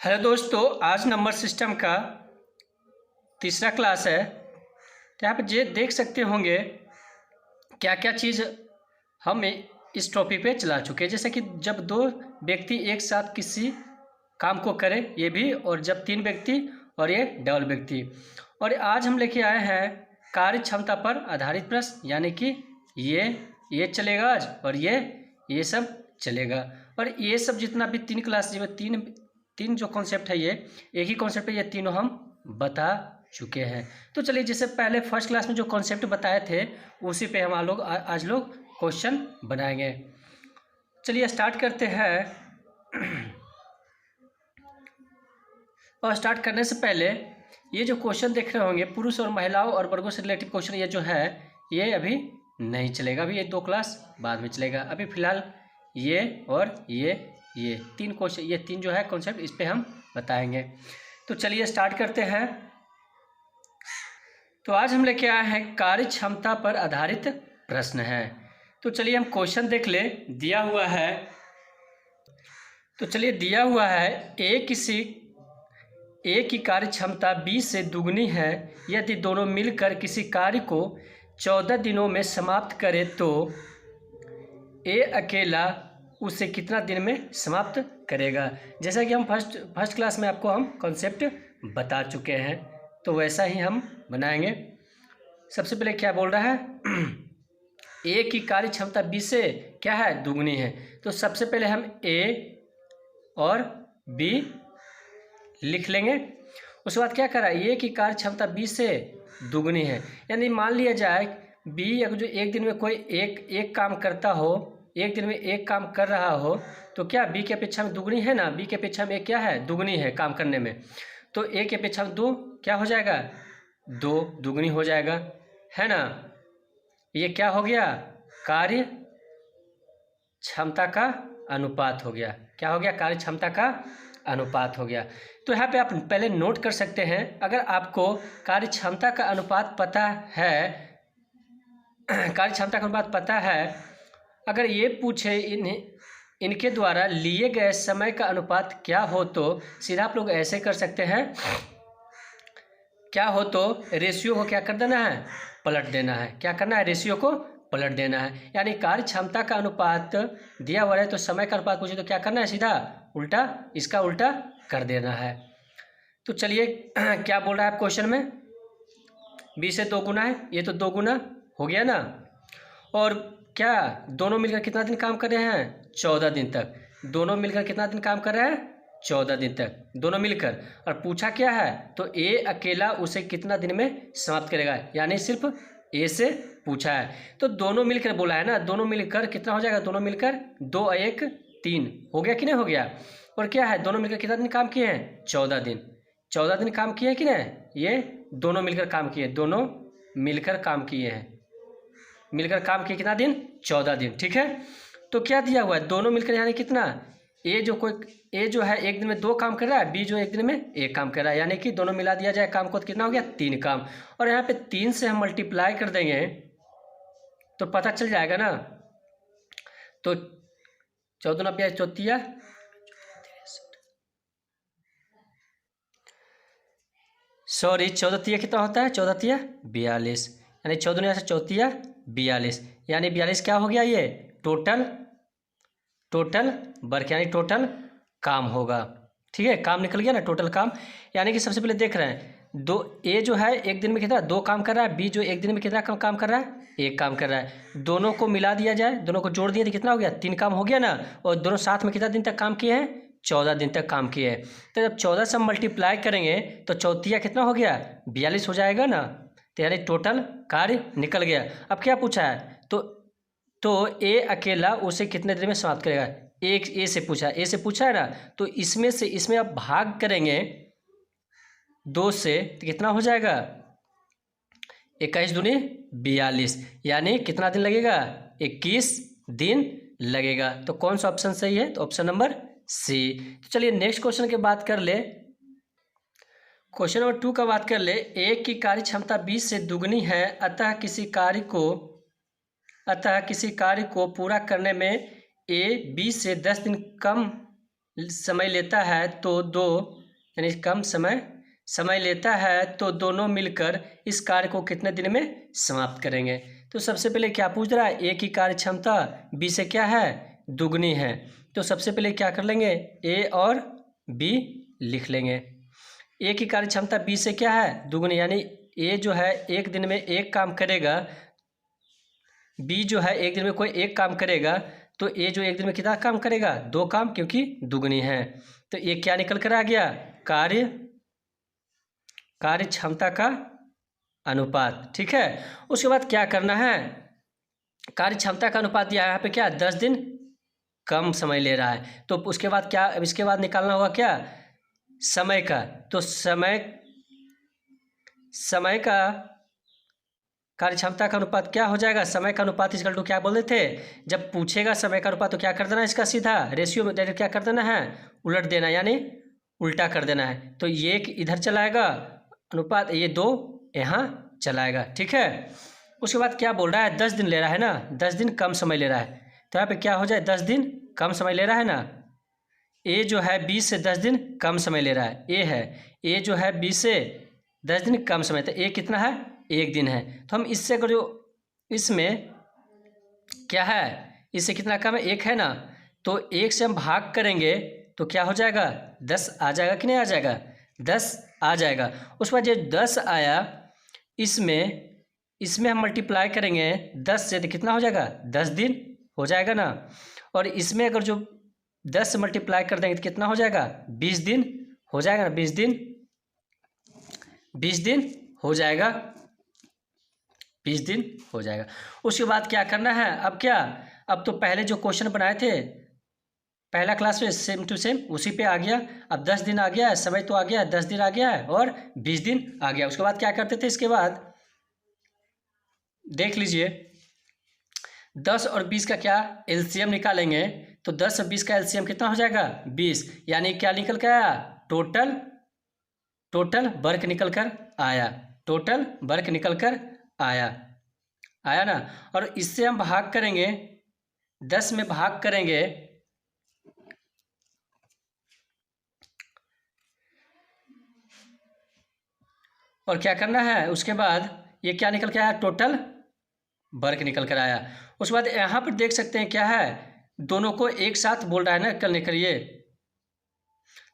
Hello दोस्तों, आज number system का तीसरा क्लास है। तो यहाँ पे ये देख सकते होंगे क्या क्या चीज़ हम इस टॉपिक पे चला चुके हैं। जैसे कि जब दो व्यक्ति एक साथ किसी काम को करें, ये भी, और जब तीन व्यक्ति और ये डबल व्यक्ति। और आज हम लेके आए हैं कार्य क्षमता पर आधारित प्रश्न, यानी कि ये चलेगा आज, और ये सब चलेगा। और ये सब जितना भी तीन क्लास में तीन जो कॉन्सेप्ट है, ये एक ही कॉन्सेप्ट है, ये तीनों हम बता चुके हैं। तो चलिए, जैसे पहले फर्स्ट क्लास में जो कॉन्सेप्ट बताए थे उसी पे हम आज लोग क्वेश्चन बनाएंगे। चलिए स्टार्ट करते हैं। और स्टार्ट करने से पहले ये जो क्वेश्चन देख रहे होंगे पुरुष और महिलाओं और वर्गों से रिलेटेड क्वेश्चन, ये जो है ये अभी नहीं चलेगा, अभी ये दो क्लास बाद में चलेगा। अभी फिलहाल ये और ये तीन क्वेश्चन, ये तीन जो है कॉन्सेप्ट, इस पे हम बताएंगे। तो चलिए स्टार्ट करते हैं। तो आज हम लेके आए हैं कार्य क्षमता पर आधारित प्रश्न है। तो चलिए हम क्वेश्चन देख ले। दिया हुआ है, तो चलिए दिया हुआ है ए की कार्य क्षमता 20 से दुगनी है। यदि दोनों मिलकर किसी कार्य को 14 दिनों में समाप्त करे तो ए अकेला उसे कितना दिन में समाप्त करेगा। जैसा कि हम फर्स्ट क्लास में आपको हम कॉन्सेप्ट बता चुके हैं, तो वैसा ही हम बनाएंगे। सबसे पहले क्या बोल रहा है, ए की कार्य क्षमता 20 से क्या है, दुगनी है। तो सबसे पहले हम ए और बी लिख लेंगे। उसके बाद क्या करा, ए की कार्य क्षमता 20 से दुगनी है, यानी मान लिया जाए बी अगर जो एक दिन में कोई एक काम करता हो, एक दिन में एक काम कर रहा हो, तो क्या बी की अपेक्षा में दुगनी है ना, बी की अपेक्षा में क्या है, दुगनी है काम करने में। तो ए की अपेक्षा में दो क्या हो जाएगा, दो दुगनी हो जाएगा, है ना। ये क्या हो गया, कार्य क्षमता का अनुपात हो गया। क्या हो गया, कार्य क्षमता का अनुपात हो गया। तो यहाँ पे आप पहले नोट कर सकते हैं, अगर आपको कार्य क्षमता का अनुपात पता है, कार्य क्षमता का अनुपात पता है, अगर ये पूछे इनके द्वारा लिए गए समय का अनुपात क्या हो, तो सीधा आप लोग ऐसे कर सकते हैं, क्या हो तो रेशियो को क्या कर देना है, पलट देना है। क्या करना है, रेशियो को पलट देना है। यानी कार्य क्षमता का अनुपात दिया हुआ है, तो समय का अनुपात पूछे तो क्या करना है, सीधा उल्टा, इसका उल्टा कर देना है। तो चलिए क्या बोल रहा है क्वेश्चन में, 20 से 2 गुना है, ये तो 2 गुना हो गया ना। और क्या दोनों मिलकर कितना दिन काम कर रहे हैं, 14 दिन तक। दोनों मिलकर कितना दिन काम कर रहे हैं, 14 दिन तक दोनों मिलकर। और पूछा क्या है, तो ए अकेला उसे कितना दिन में समाप्त करेगा, यानी सिर्फ ए से पूछा है। तो दोनों मिलकर बोला है ना, दोनों मिलकर कितना हो जाएगा, दोनों मिलकर 2 और 1 3 हो गया कि नहीं हो गया। और क्या है, दोनों मिलकर कितना दिन काम किए हैं, 14 दिन। 14 दिन काम किए हैं कि नहीं, ये दोनों मिलकर काम किए, दोनों मिलकर काम किए हैं, मिलकर काम किए कितना दिन, 14 दिन, ठीक है। तो क्या दिया हुआ है, दोनों मिलकर यानी कितना, ए जो है एक दिन में 2 काम कर रहा है, बी जो एक दिन में 1 काम कर रहा है, यानी कि दोनों मिला दिया जाए काम को तो कितना हो गया, 3 काम। और यहाँ पे 3 से हम मल्टीप्लाई कर देंगे तो पता चल जाएगा ना। तो 14 9 चौतिया, सॉरी 14 तिया कितना होता है, 14 तिया 42, यानी 14 से चौतिया 42, यानी 42 क्या हो गया, ये टोटल वर्क, यानी टोटल काम होगा। ठीक है, काम निकल गया ना, टोटल काम। यानी कि सबसे पहले देख रहे हैं, दो ए जो है एक दिन में कितना 2 काम कर रहा है, बी जो एक दिन में कितना काम कर रहा है, 1 काम कर रहा है। दोनों को मिला दिया जाए, दोनों को जोड़ दिए तो कितना हो गया, 3 काम हो गया ना। और दोनों साथ में कितना दिन तक काम किए हैं, 14 दिन तक काम किए हैं। तो जब 14 से हम मल्टीप्लाई करेंगे तो चौतिया कितना हो गया, 42 हो जाएगा ना। तो यानी टोटल कार्य निकल गया। अब क्या पूछा है, तो ए अकेला उसे कितने दिन में समाप्त करेगा, एक ए से पूछा है ना। तो इसमें आप भाग करेंगे 2 से, तो कितना हो जाएगा, 21 दूनी 42, यानी कितना दिन लगेगा, 21 दिन लगेगा। तो कौन सा ऑप्शन सही है, तो ऑप्शन नंबर सी। तो चलिए नेक्स्ट क्वेश्चन की बात कर ले। क्वेश्चन नंबर 2 का बात कर ले। ए की कार्य क्षमता 20 से दुगनी है, अतः किसी कार्य को पूरा करने में ए 20 से 10 दिन कम समय लेता है तो दो, यानी कम समय लेता है तो दोनों मिलकर इस कार्य को कितने दिन में समाप्त करेंगे। तो सबसे पहले क्या पूछ रहा है, ए की कार्य क्षमता बी से क्या है, दुगनी है। तो सबसे पहले क्या कर लेंगे, ए और बी लिख लेंगे। ए की कार्य क्षमता बी से क्या है, दुगनी, यानी ए जो है एक दिन में एक काम करेगा, बी जो है एक दिन में कोई एक काम करेगा, तो ए जो एक दिन में कितना काम करेगा, दो काम, क्योंकि दुगनी है। तो ये क्या निकल कर आ गया, कार्य क्षमता का अनुपात। ठीक है, उसके बाद क्या करना है, कार्य क्षमता का अनुपात दिया है यहाँ पे क्या, 10 दिन कम समय ले रहा है। तो उसके बाद क्या, अब इसके बाद निकालना होगा क्या, समय का। तो समय का कार्य क्षमता का अनुपात क्या हो जाएगा, समय का अनुपात इक्वल टू क्या बोल रहे थे, जब पूछेगा समय का अनुपात तो क्या कर देना है, इसका सीधा रेशियो में डायरेक्ट क्या कर देना है, उलट देना, यानी उल्टा कर देना है। तो ये इधर चलाएगा अनुपात, ये दो यहाँ चलाएगा। ठीक है, उसके बाद क्या बोल रहा है, 10 दिन ले रहा है ना, 10 दिन कम समय ले रहा है। तो यहाँ पे क्या हो जाए, 10 दिन कम समय ले रहा है ना, ए जो है 20 से 10 दिन कम समय ले रहा है, ए जो है 20 से 10 दिन कम समय, तो ए कितना है, 1 दिन है। तो हम इससे अगर जो इसमें क्या है, इससे कितना कम है, 1 है ना, तो 1 से हम भाग करेंगे तो क्या हो जाएगा, 10 आ जाएगा कि नहीं आ जाएगा, 10 आ जाएगा। उसके बाद जो 10 आया, इसमें हम मल्टीप्लाई करेंगे 10 से, तो कितना हो जाएगा, 10 दिन हो जाएगा ना। और इसमें अगर जो 10 से मल्टीप्लाई कर देंगे तो कितना हो जाएगा, 20 दिन हो जाएगा ना, 20 दिन हो जाएगा, 20 दिन हो जाएगा। उसके बाद क्या करना है, अब तो पहले जो क्वेश्चन बनाए थे पहला क्लास में सेम टू सेम उसी पे आ गया। अब 10 दिन आ गया है, समय तो आ गया है, 10 दिन आ गया है और 20 दिन आ गया। उसके बाद क्या करते थे, इसके बाद देख लीजिए, 10 और 20 का क्या एलसीएम निकालेंगे, तो 10 और 20 का एलसीएम कितना हो जाएगा, 20, यानी क्या निकल कर आया, टोटल वर्क निकल कर आया, टोटल वर्क निकल कर आया ना। और इससे हम भाग करेंगे, 10 में भाग करेंगे, और क्या करना है, उसके बाद ये क्या निकल के आया, टोटल वर्क निकल कर आया। उसके बाद यहाँ पर देख सकते हैं क्या है, दोनों को एक साथ बोल रहा है ना करने के लिए,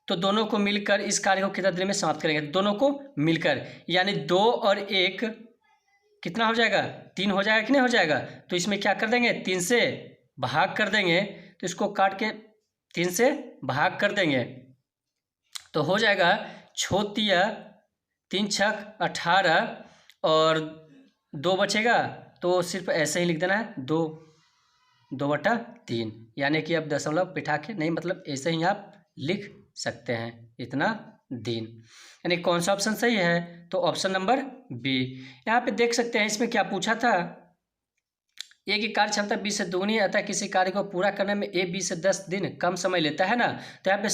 तो दोनों को मिलकर इस कार्य को कितना दिन में समाप्त करेंगे, दोनों को मिलकर, यानी 2 और 1 कितना हो जाएगा, 3 हो जाएगा कि नहीं हो जाएगा। तो इसमें क्या कर देंगे, 3 से भाग कर देंगे, तो इसको काट के 3 से भाग कर देंगे तो हो जाएगा 3 छक 18 और 2 बचेगा, तो सिर्फ ऐसे ही लिख देना है 2/3, यानी कि अब दशमलव बिठा के नहीं, मतलब ऐसे ही आप लिख सकते हैं, इतना दिन। यानी कौन सा ऑप्शन सही है, तो ऑप्शन नंबर बी। यहाँ पे देख सकते हैं इसमें क्या पूछा था, ए की कार्य क्षमता 20 से दुगनी है, अतः किसी कार्य को पूरा करने में ए 20 से 10 दिन कम समय लेता है ना। तो यहाँ पे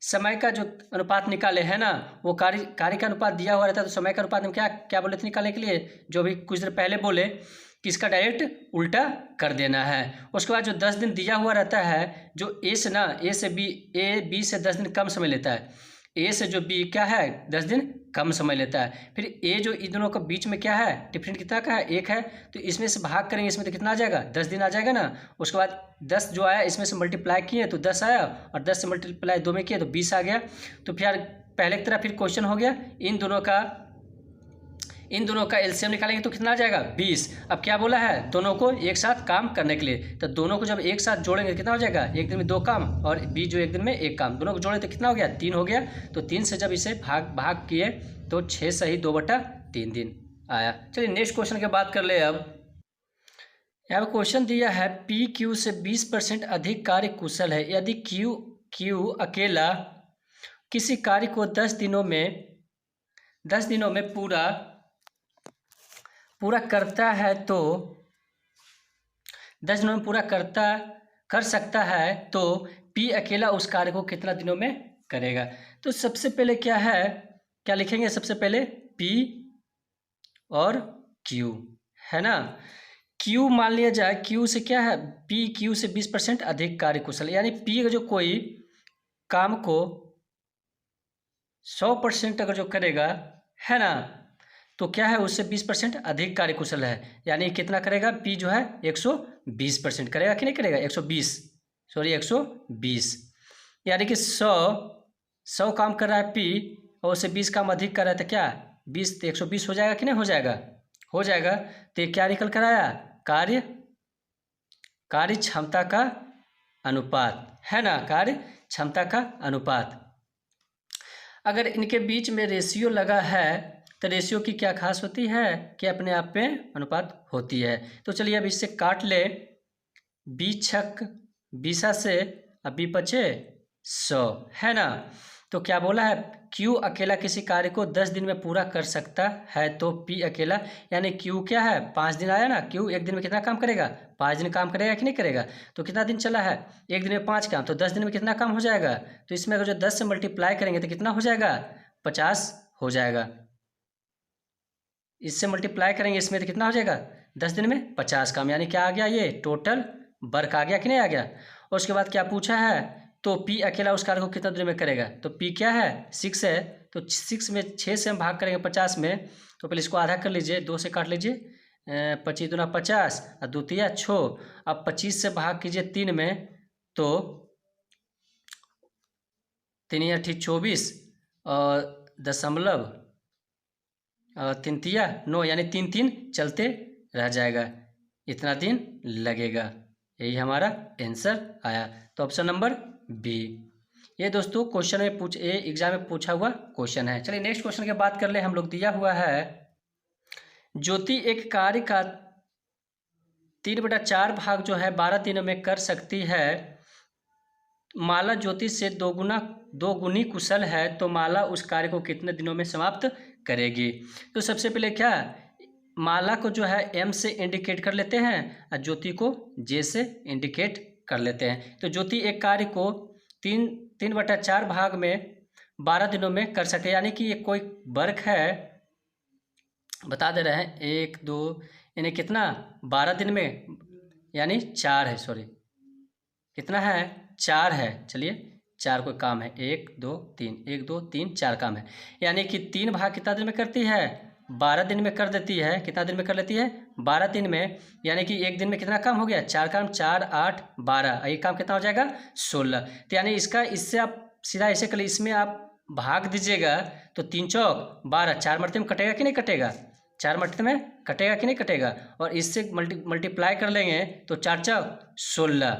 समय का जो अनुपात निकाले है ना, वो कार्य का अनुपात दिया हुआ रहता है। तो समय का अनुपात में क्या बोले थे निकालने के लिए, जो भी कुछ देर पहले बोले कि इसका डायरेक्ट उल्टा कर देना है। उसके बाद जो 10 दिन दिया हुआ रहता है, जो ए से बी से 10 दिन कम समय लेता है, ए से जो बी क्या है 10 दिन कम समय लेता है। फिर ए जो इन दोनों के बीच में क्या है, डिफरेंट कितना का है, 1 है, तो इसमें से भाग करेंगे, इसमें तो कितना आ जाएगा, 10 दिन आ जाएगा ना। उसके बाद 10 जो आया इसमें से मल्टीप्लाई किए तो 10 आया, और 10 से मल्टीप्लाई 2 में किए तो 20 आ गया। तो फिर पहले की तरह फिर क्वेश्चन हो गया, इन दोनों का एलसीएम निकालेंगे तो कितना आ जाएगा, 20। अब क्या बोला है, दोनों को एक साथ काम करने के लिए, तो दोनों को जब एक साथ जोड़ेंगे कितना हो जाएगा, एक दिन में 2 काम, और बी जो एक दिन में 1 काम, दोनों को जोड़े तो कितना हो गया, 3 हो गया। तो 3 से जब इसे भाग किए तो 6 सही 2/3 दिन आया। चलिए नेक्स्ट क्वेश्चन की बात कर ले। अब यहाँ पर क्वेश्चन दिया है, पी क्यू से 20% अधिक कार्य कुशल है, यदि क्यू अकेला किसी कार्य को 10 दिनों में पूरा करता है, तो 10 दिनों में पूरा कर सकता है, तो P अकेला उस कार्य को कितना दिनों में करेगा। तो सबसे पहले क्या लिखेंगे, सबसे पहले P और Q है ना। क्यू मान लिया जाए, क्यू से क्या है, पी क्यू से 20% अधिक कार्यकुशल, यानी पी अगर जो कोई काम को 100% अगर जो करेगा है ना, तो क्या है उससे 20% अधिक कार्यकुशल है, यानी कितना करेगा, पी जो है 120% करेगा कि नहीं करेगा, 120, यानी कि 100 काम कर रहा है पी और उससे 20 काम अधिक कर रहा है, तो क्या 20 तो 120 हो जाएगा कि नहीं हो जाएगा, हो जाएगा। तो ये क्या निकल कर आया, कार्य क्षमता का अनुपात है ना, कार्य क्षमता का अनुपात। अगर इनके बीच में रेशियो लगा है तो रेशियो की क्या खास होती है कि अपने आप में अनुपात होती है। तो चलिए अब इससे काट ले, 20 छक 20 से अब 20 बचे 100 है ना। तो क्या बोला है, क्यू अकेला किसी कार्य को 10 दिन में पूरा कर सकता है, तो पी अकेला, यानी क्यू क्या है 5 दिन आया ना, क्यू एक दिन में कितना काम करेगा, 5 दिन काम करेगा कि नहीं करेगा। तो कितना दिन चला है, एक दिन में 5 काम, तो 10 दिन में कितना काम हो जाएगा, तो इसमें अगर जो 10 से मल्टीप्लाई करेंगे तो कितना हो जाएगा, 50 हो जाएगा। इससे मल्टीप्लाई करेंगे इसमें तो कितना हो जाएगा, 10 दिन में 50 काम, यानी क्या आ गया, ये टोटल वर्क आ गया कि नहीं आ गया। और उसके बाद क्या पूछा है, तो पी अकेला उस कार्य को कितना दिन में करेगा, तो पी क्या है 6 है, तो 6 में 6 से हम भाग करेंगे 50 में, तो पहले इसको आधा कर लीजिए, 2 से काट लीजिए, 25 दूना 50 और 2 तिया 6, अब 25 से भाग कीजिए 3 में, तो 3 या 24 और दशमलव 3 तिया 9, यानी 3 चलते रह जाएगा, इतना दिन लगेगा। यही हमारा आंसर आया। तो ऑप्शन नंबर बी। ये दोस्तों क्वेश्चन में ये एग्जाम में पूछा हुआ क्वेश्चन है। चलिए नेक्स्ट क्वेश्चन की बात कर ले हम लोग। दिया हुआ है, ज्योति एक कार्य का 3/4 भाग जो है 12 दिनों में कर सकती है। माला ज्योति से 2 गुनी कुशल है, तो माला उस कार्य को कितने दिनों में समाप्त करेगी। तो सबसे पहले क्या, माला को जो है एम से इंडिकेट कर लेते हैं और ज्योति को जे से इंडिकेट कर लेते हैं। तो ज्योति एक कार्य को 3/4 भाग में 12 दिनों में कर सकते हैं, यानी कि ये कोई वर्क है, बता दे रहे हैं 1 2 यानी कितना 12 दिन में, यानी 4 है, सॉरी कितना है 4 है, चलिए 4 कोई काम है, 1 2 3 1 2 3 4 काम है, यानी कि 3 भाग कितना दिन में करती है, 12 दिन में कर देती है। कितना दिन में कर लेती है, 12 दिन में, यानी कि एक दिन में कितना काम हो गया, 4 काम, 4 8 12, एक काम कितना हो जाएगा 16। तो यानी इससे आप सीधा ऐसे कर लीजिए, इसमें आप भाग दीजिएगा तो 3 चौक 12, 4 मरते में कटेगा कि नहीं कटेगा, 4 मरते में कटेगा कि नहीं कटेगा, और इससे मल्टीप्लाई कर लेंगे तो 4 चौक 16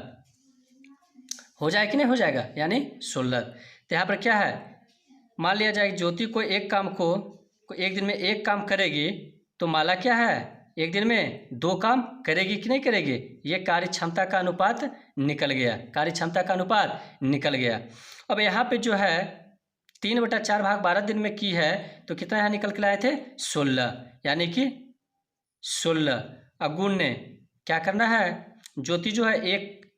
हो जाए कि नहीं हो जाएगा, यानी 16। तो यहाँ पर क्या है, मान लिया जाए ज्योति को एक काम को एक दिन में एक काम करेगी, तो माला क्या है एक दिन में 2 काम करेगी कि नहीं करेगी, ये कार्य क्षमता का अनुपात निकल गया, कार्य क्षमता का अनुपात निकल गया। अब यहाँ पे जो है 3/4 भाग 12 दिन में की है, तो कितना यहाँ निकल के लाए थे 16, यानी कि 16 अगुण ने क्या करना है, ज्योति जो है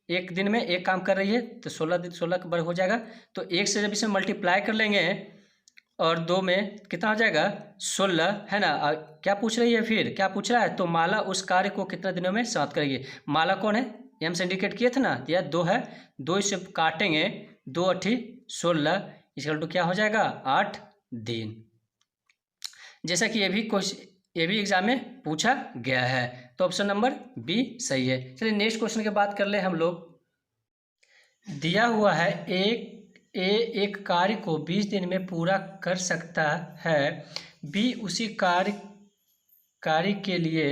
एक दिन में एक काम कर रही है, तो 16 का वर्ग हो जाएगा, तो 1 से जब इसे मल्टीप्लाई कर लेंगे और 2 में कितना हो जाएगा 16 है ना। और क्या पूछ रही है, फिर क्या पूछ रहा है, तो माला उस कार्य को कितने दिनों में समाप्त करेगी। माला कौन है, एम से इंडिकेट किए थे ना, या 2 है, 2 इसे काटेंगे, 2 8 16 इक्वल टू क्या हो जाएगा 8 दिन, जैसा कि ये भी एग्जाम में पूछा गया है। तो ऑप्शन नंबर बी सही है। चलिए नेक्स्ट क्वेश्चन की बात कर ले हम लोग। दिया हुआ है एक कार्य को 20 दिन में पूरा कर सकता है, बी उसी कार्य के लिए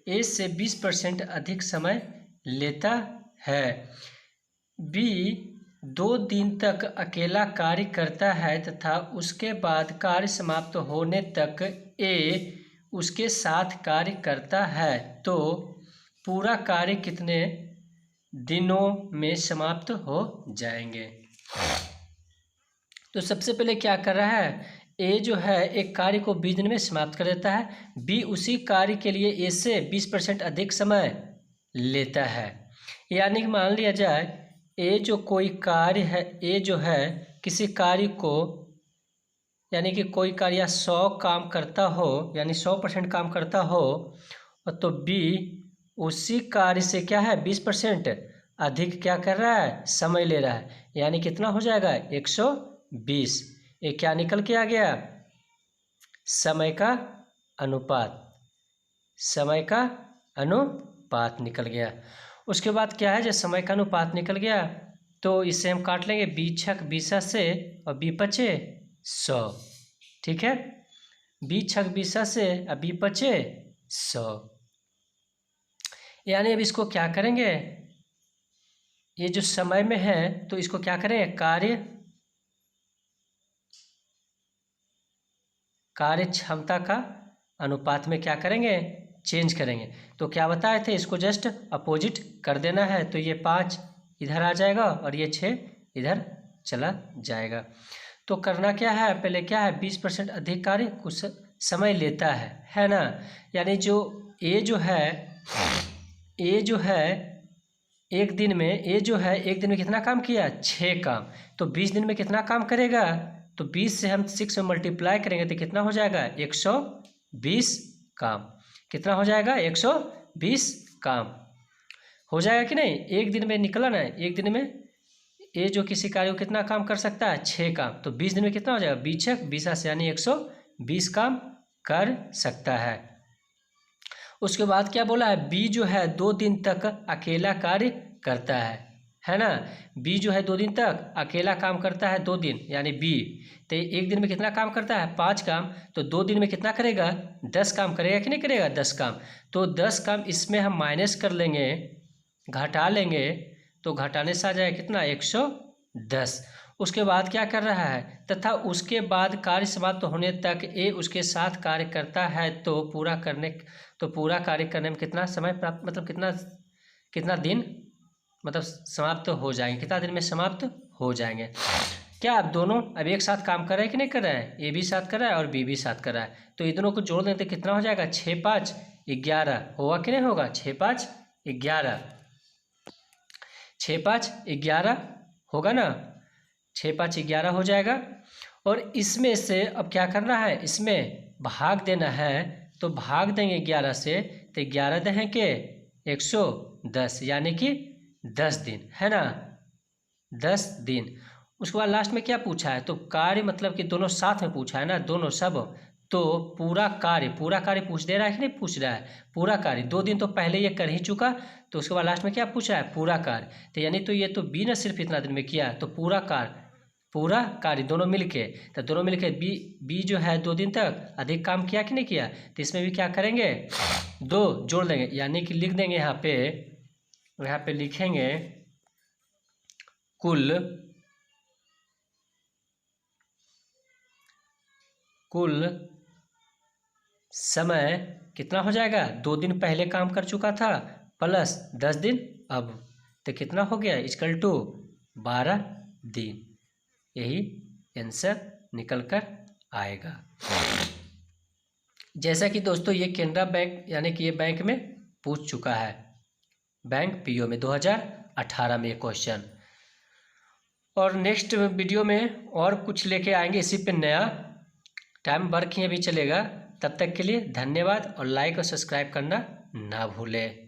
ए से 20% अधिक समय लेता है। बी 2 दिन तक अकेला कार्य करता है तथा उसके बाद कार्य समाप्त होने तक ए उसके साथ कार्य करता है, तो पूरा कार्य कितने दिनों में समाप्त हो जाएंगे। तो सबसे पहले क्या कर रहा है, ए जो है एक कार्य को 20 दिन में समाप्त कर देता है, बी उसी कार्य के लिए ए से 20% अधिक समय लेता है। यानी कि मान लिया जाए ए जो कोई कार्य है, ए जो है किसी कार्य को, यानी कि कोई कार्य 100 काम करता हो, यानी 100% काम करता हो, तो बी उसी कार्य से क्या है 20% अधिक क्या कर रहा है, समय ले रहा है, यानी कितना हो जाएगा 120। ये क्या निकल के आ गया, समय का अनुपात, समय का अनुपात निकल गया। उसके बाद क्या है, जब समय का अनुपात निकल गया तो इसे हम काट लेंगे, 20 छक 20 से और 20 पचे 100, ठीक है, 20 छक 20 से और 20 पचे 100। यानी अब इसको क्या करेंगे, ये जो समय में है तो इसको क्या करेंगे, कार्य क्षमता का अनुपात में क्या करेंगे, चेंज करेंगे। तो क्या बताए थे, इसको जस्ट अपोजिट कर देना है, तो ये 5 इधर आ जाएगा और ये 6 इधर चला जाएगा। तो करना क्या है, पहले क्या है 20% अधिक कार्य कुछ समय लेता है ना। यानी जो ए जो है एक दिन में कितना काम किया, 6 काम। तो 20 दिन में कितना काम करेगा, तो 20 से हम 6 में मल्टीप्लाई करेंगे तो कितना हो जाएगा 120 काम। कितना हो जाएगा 120 काम हो जाएगा कि नहीं। एक दिन में निकला ना, एक दिन में ये जो किसी कार्य को कितना काम कर सकता है, 6 काम। तो 20 दिन में कितना हो जाएगा, 20 छक 20 से यानी 120 काम कर सकता है। उसके बाद क्या बोला है, बी जो है 2 दिन तक अकेला कार्य करता है ना। बी जो है 2 दिन तक अकेला काम करता है, 2 दिन यानी बी। तो एक दिन में कितना काम करता है, 5 काम। तो 2 दिन में कितना करेगा, 10 काम करेगा कि नहीं करेगा, 10 काम। तो 10 काम इसमें हम माइनस कर लेंगे, घटा लेंगे, तो घटाने से आ जाएगा कितना 110। उसके बाद क्या कर रहा है, तथा उसके बाद कार्य समाप्त होने तक ए उसके साथ कार्य करता है तो पूरा कार्य करने में कितना समय प्राप्त, मतलब कितना दिन मतलब समाप्त हो जाएंगे, कितना दिन में समाप्त हो जाएंगे। क्या आप दोनों अब एक साथ काम कर रहे हैं कि नहीं कर रहे हैं, ए भी साथ कर रहा है और बी भी साथ कर रहा है। तो इन दोनों को जोड़ देते कितना हो जाएगा, 6 5 11 होगा कि नहीं होगा, 6 5 11, 6 5 11 होगा ना, 6 5 11 हो जाएगा। और इसमें से अब क्या करना है, इसमें भाग देना है, तो भाग देंगे 11 से, तो 11 दें के 110 यानी कि 10 दिन है ना, 10 दिन। उसके बाद लास्ट में क्या पूछा है, तो कार्य मतलब कि दोनों साथ में पूछा है ना, दोनों सब। तो पूरा कार्य पूछ दे रहा है कि नहीं पूछ रहा है, पूरा कार्य 2 दिन तो पहले ये कर ही चुका। तो उसके बाद लास्ट में क्या पूछा है, पूरा कार्य। तो यानी तो ये तो बी ने सिर्फ इतना दिन में किया, तो पूरा कार्य दोनों मिलके, तो दोनों मिलके बी जो है 2 दिन तक अधिक काम किया कि नहीं किया। तो इसमें भी क्या करेंगे, 2 जोड़ देंगे, यानी कि लिख देंगे यहाँ पे लिखेंगे कुल समय कितना हो जाएगा, 2 दिन पहले काम कर चुका था प्लस 10 दिन अब, तो कितना हो गया इक्वल टू 12 दिन। यही आंसर निकल कर आएगा। जैसा कि दोस्तों ये केनरा बैंक यानी कि ये बैंक में पूछ चुका है, बैंक पीओ में 2018 में ये क्वेश्चन। और नेक्स्ट वीडियो में और कुछ लेके आएंगे इसी पे नया, टाइम वर्क ही अभी चलेगा। तब तक के लिए धन्यवाद और लाइक और सब्सक्राइब करना ना भूलें।